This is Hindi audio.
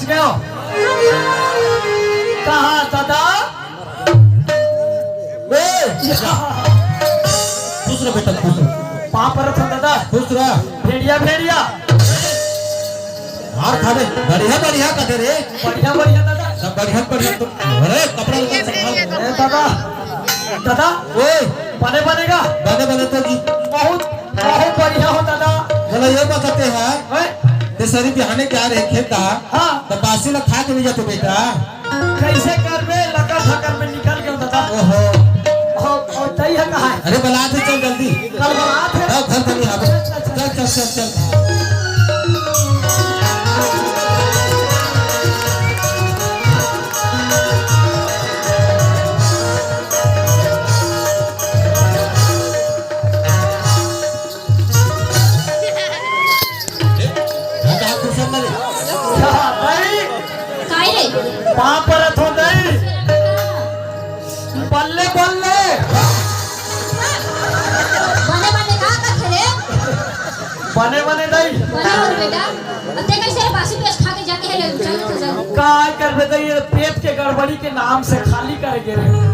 पहुंच गए हो? कहाँ दादा? दूसरा बेटा दूसरा वहां पर था दादा। दूसरा भेड़िया भेड़िया हार खा दे। बढ़िया बढ़िया कहते रे। बढ़िया बढ़िया दादा। सब बढ़िया बढ़िया। तो अरे कपड़ा लगा ए दादा दादा ओए बने बनेगा बने बने तो जी बहुत बहुत बढ़िया हो दादा। चलो ये बताते हैं ते सरी बिहाने क्या रहे खेत का। हाँ तो बासी ला खा के नहीं जाते बेटा। कैसे कर में लगा ठकर में निकल गया दादा। ओहो और तई है कहाँ है? अरे बला दे चल जल्दी। कल बारात है। घर तक नहीं आवे। चल चल चल चल। वहां पर तो नहीं बल्ले बल्ले बने बने का करे बने बने नहीं बने और बेटा अब ते कैसे बासी पेश खा के जाते हैं चल चल काय कर बे ये पेट के गड़बड़ी के नाम से खाली कर गे रे।